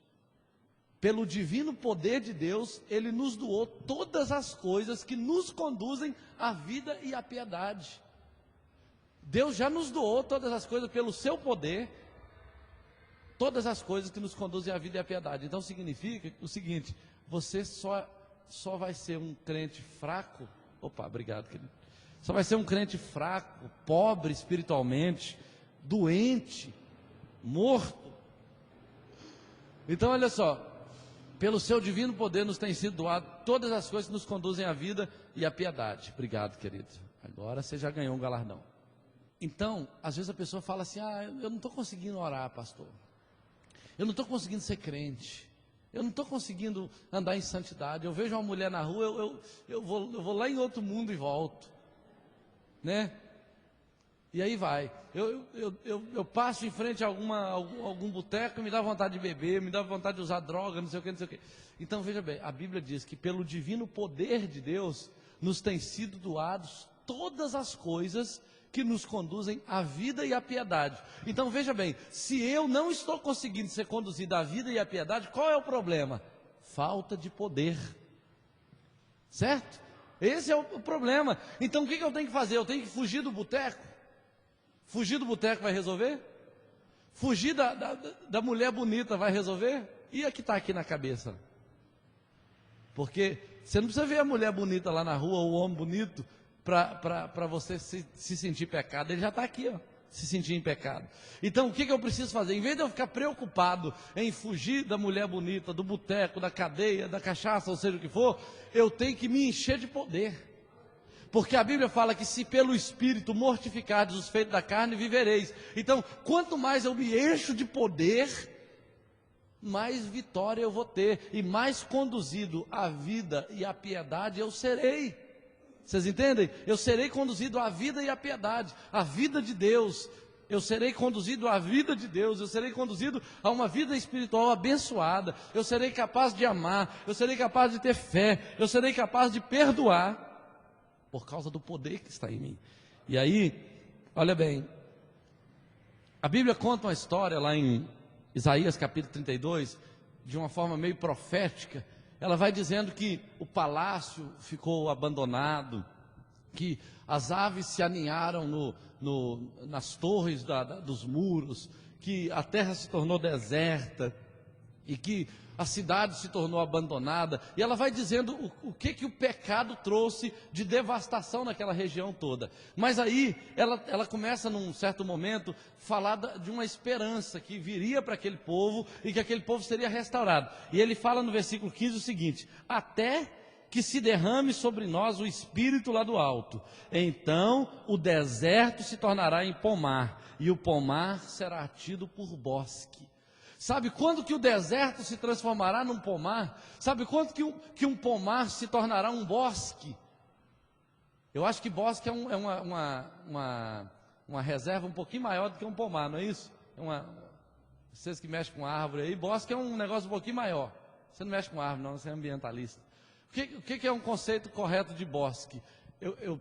Pelo divino poder de Deus, Ele nos doou todas as coisas que nos conduzem à vida e à piedade. Deus já nos doou todas as coisas pelo seu poder, todas as coisas que nos conduzem à vida e à piedade. Então significa o seguinte, você só vai ser um crente fraco, obrigado querido, Só vai ser um crente fraco, pobre espiritualmente, doente, morto. Então olha só, pelo seu divino poder nos tem sido doado todas as coisas que nos conduzem à vida e à piedade. Obrigado, querido. Agora você já ganhou um galardão. Então, às vezes a pessoa fala assim, eu não estou conseguindo orar, pastor. Eu não estou conseguindo ser crente. Eu não estou conseguindo andar em santidade. Eu vejo uma mulher na rua, eu vou lá em outro mundo e volto. Né? E aí vai. Eu passo em frente a algum boteco e me dá vontade de beber, me dá vontade de usar droga, não sei o que, não sei o que. Então veja bem, a Bíblia diz que pelo divino poder de Deus, nos tem sido doados todas as coisas que nos conduzem à vida e à piedade. Então veja bem, se eu não estou conseguindo ser conduzido à vida e à piedade, qual é o problema? Falta de poder. Certo? Esse é o problema. Então o que eu tenho que fazer? Eu tenho que fugir do boteco? Fugir do boteco vai resolver? Fugir da mulher bonita vai resolver? E a que está aqui na cabeça? Porque você não precisa ver a mulher bonita lá na rua, ou o homem bonito, para você se sentir pecado. Ele já está aqui, ó, se sentir em pecado. Então o que eu preciso fazer? Em vez de eu ficar preocupado em fugir da mulher bonita, do boteco, da cadeia, da cachaça, ou seja o que for, eu tenho que me encher de poder. Porque a Bíblia fala que se pelo Espírito mortificardes os feitos da carne, vivereis. Então, quanto mais eu me encho de poder, mais vitória eu vou ter, e mais conduzido à vida e à piedade eu serei. Vocês entendem? Eu serei conduzido à vida e à piedade, à vida de Deus. Eu serei conduzido à vida de Deus, eu serei conduzido a uma vida espiritual abençoada. Eu serei capaz de amar, eu serei capaz de ter fé, eu serei capaz de perdoar, por causa do poder que está em mim. E aí, olha bem, a Bíblia conta uma história lá em Isaías capítulo 32, de uma forma meio profética. Ela vai dizendo que o palácio ficou abandonado, que as aves se aninharam nas torres dos muros, que a terra se tornou deserta, e que a cidade se tornou abandonada. E ela vai dizendo o que o pecado trouxe de devastação naquela região toda. Mas aí ela começa num certo momento falar de uma esperança que viria para aquele povo, e que aquele povo seria restaurado. E ele fala no versículo 15 o seguinte: até que se derrame sobre nós o Espírito lá do alto, então o deserto se tornará em pomar, e o pomar será tido por bosque. Sabe quando que o deserto se transformará num pomar? Sabe quando que um pomar se tornará um bosque? Eu acho que bosque é uma reserva um pouquinho maior do que um pomar, não é isso? Vocês que mexem com árvore aí, bosque é um negócio um pouquinho maior. Você não mexe com árvore não, você é ambientalista. O que é um conceito correto de bosque?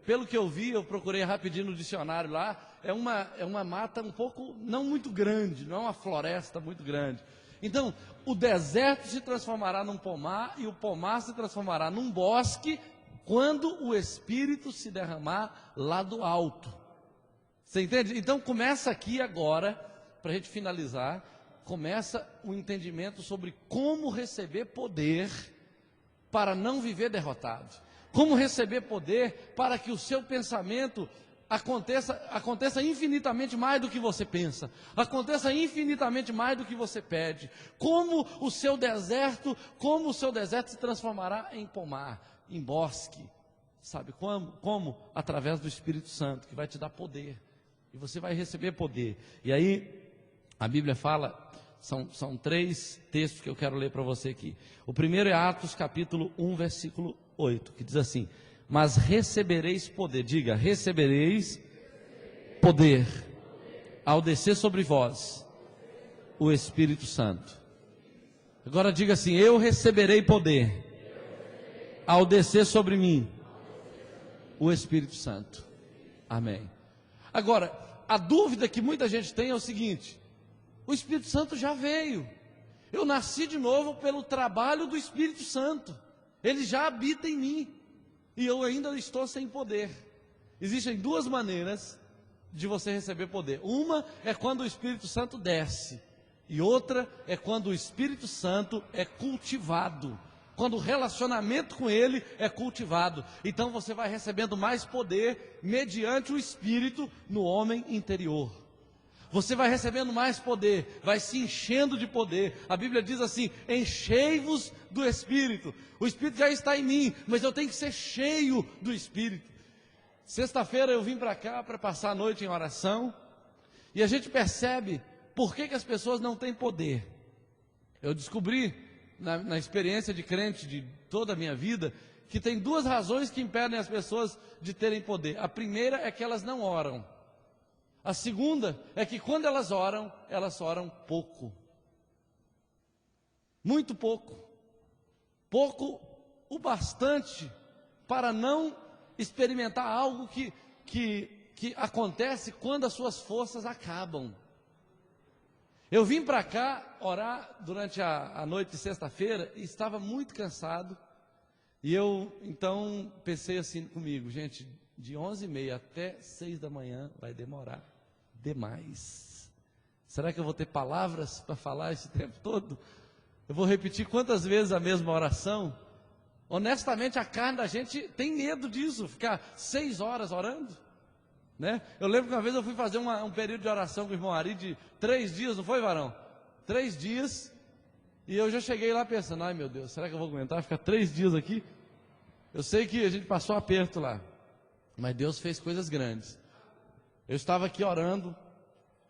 Pelo que eu vi, eu procurei rapidinho no dicionário lá, é uma mata um pouco, não muito grande, não é uma floresta muito grande. Então, o deserto se transformará num pomar, e o pomar se transformará num bosque, quando o Espírito se derramar lá do alto. Você entende? Então, começa aqui agora, para a gente finalizar, começa o entendimento sobre como receber poder para não viver derrotado. Como receber poder para que o seu pensamento aconteça infinitamente mais do que você pensa, aconteça infinitamente mais do que você pede. Como o seu deserto se transformará em pomar, em bosque. Sabe como? Através do Espírito Santo, que vai te dar poder, e você vai receber poder. E aí a Bíblia fala, são 3 textos que eu quero ler para você aqui. O primeiro é Atos capítulo 1, versículo 8, que diz assim: mas recebereis poder, diga, recebereis poder, ao descer sobre vós o Espírito Santo. Agora diga assim: eu receberei poder, ao descer sobre mim o Espírito Santo. Amém. Agora, a dúvida que muita gente tem é o seguinte: o Espírito Santo já veio, eu nasci de novo pelo trabalho do Espírito Santo, ele já habita em mim, e eu ainda estou sem poder. Existem 2 maneiras de você receber poder. Uma é quando o Espírito Santo desce, e outra é quando o Espírito Santo é cultivado. quando o relacionamento com Ele é cultivado. Então você vai recebendo mais poder mediante o Espírito no homem interior. Você vai recebendo mais poder, vai se enchendo de poder. A Bíblia diz assim: enchei-vos do Espírito. O Espírito já está em mim, mas eu tenho que ser cheio do Espírito. Sexta-feira eu vim para cá para passar a noite em oração, e a gente percebe por que as pessoas não têm poder. Eu descobri, na experiência de crente de toda a minha vida, que tem duas razões que impedem as pessoas de terem poder. A primeira é que elas não oram. A segunda é que quando elas oram pouco. Muito pouco. Pouco o bastante para não experimentar algo que acontece quando as suas forças acabam. Eu vim para cá orar durante a noite de sexta-feira e estava muito cansado. E eu então pensei assim comigo: gente, de 11h30 até 6 da manhã vai demorar demais. Será que eu vou ter palavras para falar esse tempo todo? Eu vou repetir quantas vezes a mesma oração? Honestamente, a carne da gente tem medo disso, ficar 6 horas orando, né? Eu lembro que uma vez eu fui fazer um período de oração com o irmão Ari de 3 dias, não foi, varão? 3 dias, e eu já cheguei lá pensando: ai meu Deus, será que eu vou aguentar ficar 3 dias aqui? Eu sei que a gente passou aperto lá, mas Deus fez coisas grandes. Eu estava aqui orando,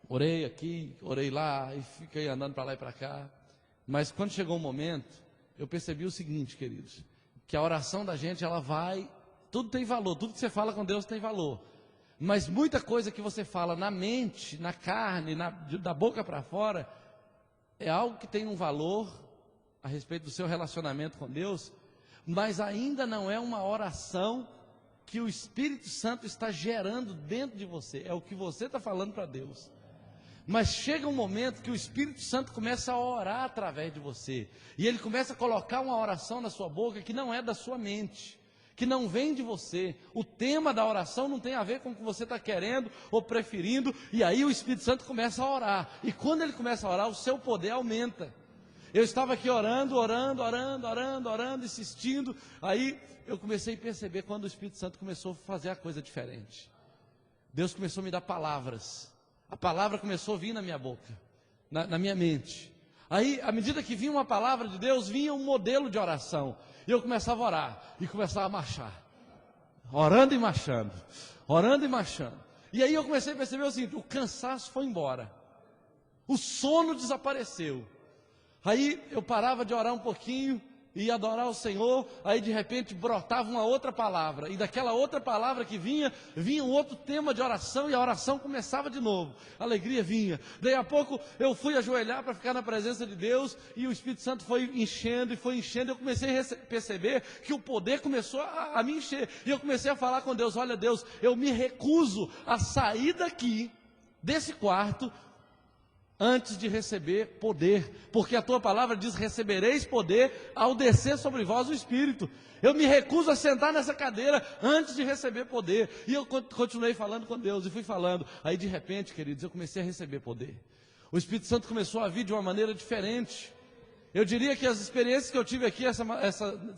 orei aqui, orei lá, e fiquei andando para lá e para cá. Mas quando chegou um momento, eu percebi o seguinte, queridos, que a oração da gente, ela vai, tudo tem valor, tudo que você fala com Deus tem valor. Mas muita coisa que você fala na mente, na carne, da boca para fora, é algo que tem um valor a respeito do seu relacionamento com Deus, mas ainda não é uma oração que o Espírito Santo está gerando dentro de você. É o que você está falando para Deus. Mas chega um momento que o Espírito Santo começa a orar através de você, e ele começa a colocar uma oração na sua boca que não é da sua mente, que não vem de você. O tema da oração não tem a ver com o que você está querendo ou preferindo, e aí o Espírito Santo começa a orar, e quando ele começa a orar, o seu poder aumenta. Eu estava aqui orando, insistindo, aí eu comecei a perceber quando o Espírito Santo começou a fazer a coisa diferente. Deus começou a me dar palavras, a palavra começou a vir na minha boca, na minha mente. Aí, à medida que vinha uma palavra de Deus, vinha um modelo de oração, e eu começava a orar, e começava a marchar, orando e marchando, orando e marchando. E aí eu comecei a perceber o seguinte: o cansaço foi embora, o sono desapareceu. Aí eu parava de orar um pouquinho, ia adorar o Senhor, aí de repente brotava uma outra palavra, e daquela outra palavra que vinha um outro tema de oração, e a oração começava de novo, a alegria vinha. Daí a pouco eu fui ajoelhar para ficar na presença de Deus, e o Espírito Santo foi enchendo, eu comecei a perceber que o poder começou a me encher, e eu comecei a falar com Deus: olha Deus, eu me recuso a sair daqui, desse quarto, antes de receber poder, porque a tua palavra diz: recebereis poder ao descer sobre vós o Espírito. Eu me recuso a sentar nessa cadeira antes de receber poder. E eu continuei falando com Deus, e fui falando. Aí de repente, queridos, eu comecei a receber poder. O Espírito Santo começou a vir de uma maneira diferente. Eu diria que as experiências que eu tive aqui essa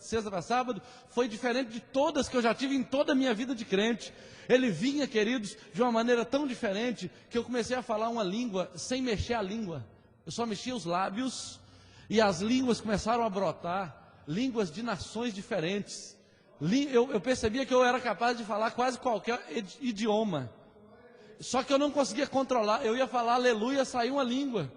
sexta para sábado foi diferente de todas que eu já tive em toda a minha vida de crente. Ele vinha, queridos, de uma maneira tão diferente que eu comecei a falar uma língua sem mexer a língua. Eu só mexia os lábios e as línguas começaram a brotar, línguas de nações diferentes. Eu percebia que eu era capaz de falar quase qualquer idioma. Só que eu não conseguia controlar. Eu ia falar aleluia, saiu uma língua.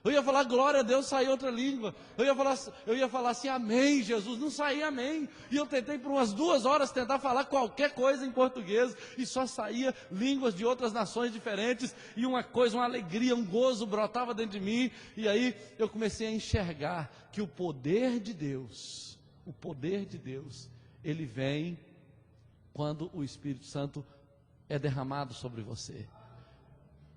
Eu ia falar glória a Deus, saiu outra língua. Eu ia falar assim, amém, Jesus, não saía amém. E eu tentei por umas 2 horas tentar falar qualquer coisa em português, e só saía línguas de outras nações diferentes, e uma coisa, uma alegria, um gozo brotava dentro de mim. E aí eu comecei a enxergar que o poder de Deus, ele vem quando o Espírito Santo é derramado sobre você.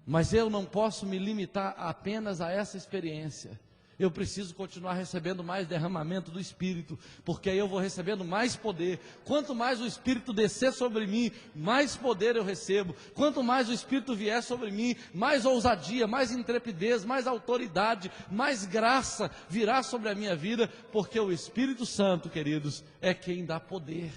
Mas eu não posso me limitar apenas a essa experiência. eu preciso continuar recebendo mais derramamento do Espírito, porque aí eu vou recebendo mais poder. Quanto mais o Espírito descer sobre mim, mais poder eu recebo. Quanto mais o Espírito vier sobre mim, mais ousadia, mais intrepidez, mais autoridade, mais graça virá sobre a minha vida, porque o Espírito Santo, queridos, é quem dá poder.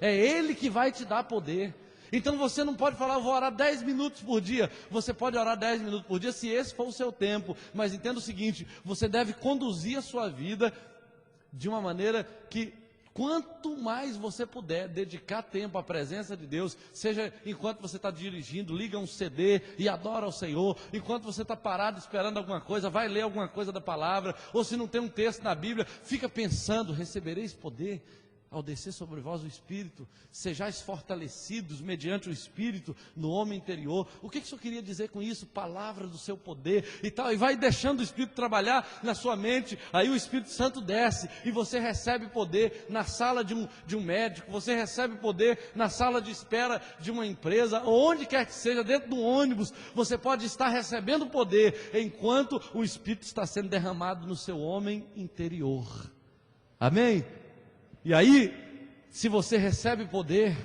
É Ele que vai te dar poder. Então você não pode falar, eu vou orar 10 minutos por dia. Você pode orar 10 minutos por dia, se esse for o seu tempo. Mas entenda o seguinte, você deve conduzir a sua vida de uma maneira que, quanto mais você puder dedicar tempo à presença de Deus, seja enquanto você está dirigindo, liga um CD e adora ao Senhor, enquanto você está parado esperando alguma coisa, vai ler alguma coisa da palavra, ou se não tem um texto na Bíblia, fica pensando, recebereis poder ao descer sobre vós o Espírito, sejais fortalecidos mediante o Espírito no homem interior. O que o Senhor queria dizer com isso? Palavra do seu poder e tal, e vai deixando o Espírito trabalhar na sua mente, aí o Espírito Santo desce, e você recebe poder na sala de um médico, você recebe poder na sala de espera de uma empresa, ou onde quer que seja, dentro do ônibus, você pode estar recebendo poder, enquanto o Espírito está sendo derramado no seu homem interior. Amém? E aí, se você recebe poder,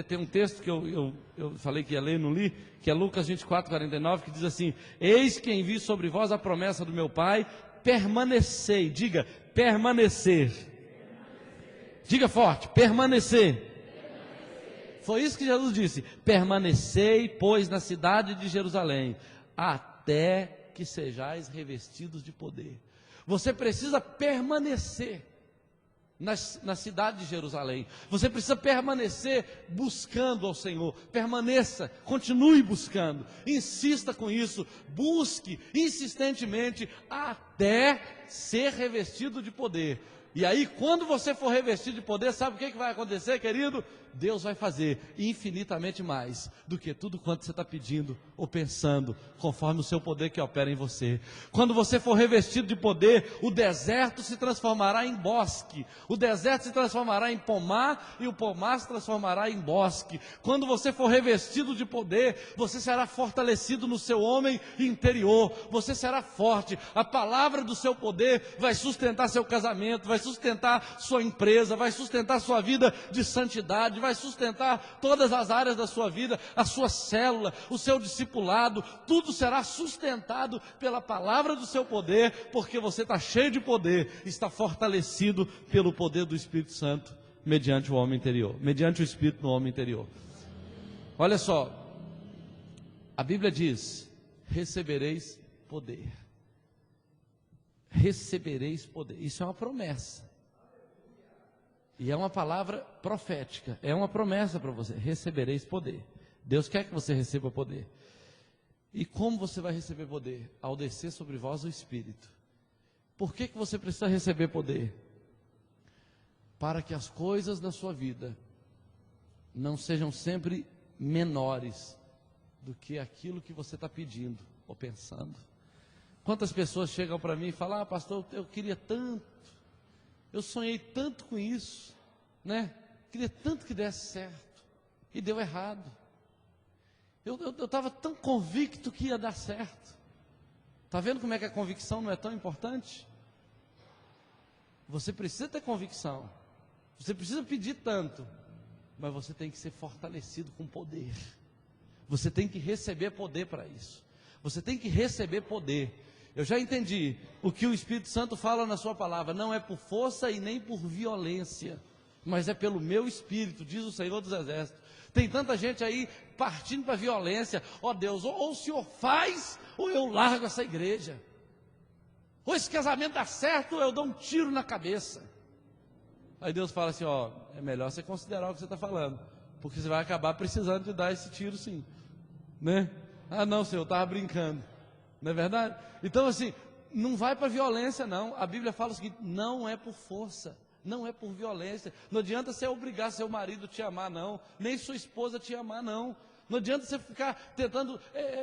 tem um texto que eu falei que ia ler e não li, que é Lucas 24:49, que diz assim: eis que envio sobre vós a promessa do meu Pai, permanecei, diga, permanecer, diga forte, permanecer. Foi isso que Jesus disse: permanecei, pois, na cidade de Jerusalém, até que sejais revestidos de poder. Você precisa permanecer na cidade de Jerusalém. Você precisa permanecer buscando ao Senhor. Permaneça, continue buscando. Insista com isso. Busque insistentemente até ser revestido de poder. E aí, quando você for revestido de poder, sabe o que vai acontecer, querido? Deus vai fazer infinitamente mais do que tudo quanto você está pedindo ou pensando, conforme o seu poder que opera em você. Quando você for revestido de poder, o deserto se transformará em bosque, o deserto se transformará em pomar, e o pomar se transformará em bosque. Quando você for revestido de poder, você será fortalecido no seu homem interior, você será forte. A palavra do seu poder vai sustentar seu casamento, vai sustentar sua empresa, vai sustentar sua vida de santidade, vai sustentar todas as áreas da sua vida, a sua célula, o seu discipulado, tudo será sustentado pela palavra do seu poder, porque você está cheio de poder, está fortalecido pelo poder do Espírito Santo, mediante o homem interior, mediante o Espírito no homem interior. Olha só, a Bíblia diz: recebereis poder. Recebereis poder, isso é uma promessa. E é uma palavra profética, é uma promessa para você: recebereis poder. Deus quer que você receba poder. E como você vai receber poder? Ao descer sobre vós o Espírito. Por que você precisa receber poder? Para que as coisas da sua vida não sejam sempre menores do que aquilo que você está pedindo ou pensando. Quantas pessoas chegam para mim e falam: ah, pastor, eu queria tanto, eu sonhei tanto com isso, né? Queria tanto que desse certo, e deu errado. Eu estava tão convicto que ia dar certo. Está vendo como é que a convicção não é tão importante? Você precisa ter convicção, você precisa pedir tanto, mas você tem que ser fortalecido com poder. Você tem que receber poder para isso. Você tem que receber poder. Eu já entendi o que o Espírito Santo fala na sua palavra: não é por força e nem por violência, mas é pelo meu Espírito, diz o Senhor dos Exércitos. Tem tanta gente aí partindo para a violência. Ó Deus, ou o Senhor faz, ou eu largo essa igreja. Ou esse casamento dá certo, ou eu dou um tiro na cabeça. Aí Deus fala assim: ó, é melhor você considerar o que você está falando, porque você vai acabar precisando de dar esse tiro sim, né? Ah não, Senhor, eu estava brincando. Não é verdade? Então assim, não vai para violência não. A Bíblia fala o seguinte: não é por força, não é por violência. Não adianta você obrigar seu marido a te amar não, nem sua esposa a te amar não. Não adianta você ficar tentando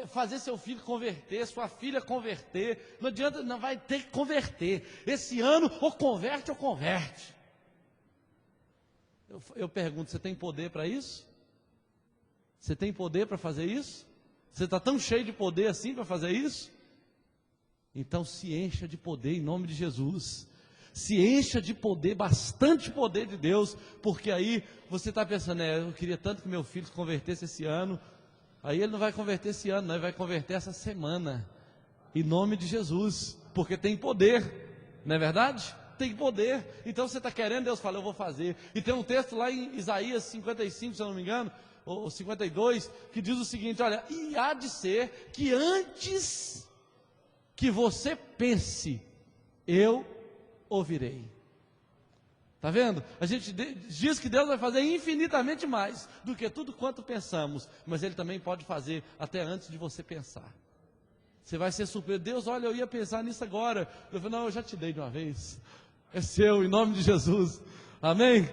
fazer seu filho converter, sua filha converter. Não adianta, não, vai ter que converter. Esse ano ou converte ou converte. Eu pergunto: você tem poder para isso? Você tem poder para fazer isso? Você está tão cheio de poder assim para fazer isso? Então se encha de poder em nome de Jesus. Se encha de poder, bastante poder de Deus, porque aí você está pensando, eu queria tanto que meu filho se convertesse esse ano. Aí ele não vai converter esse ano, não, ele vai converter essa semana, em nome de Jesus, porque tem poder, não é verdade? Tem poder. Então você está querendo, Deus fala, eu vou fazer. E tem um texto lá em Isaías 55, se eu não me engano, ou 52, que diz o seguinte: olha, e há de ser que antes que você pense, eu ouvirei. Está vendo? A gente diz que Deus vai fazer infinitamente mais do que tudo quanto pensamos, mas Ele também pode fazer até antes de você pensar. Você vai ser surpreso. Deus, olha, eu ia pensar nisso agora. Eu falei, não, eu já te dei de uma vez. É seu, em nome de Jesus. Amém?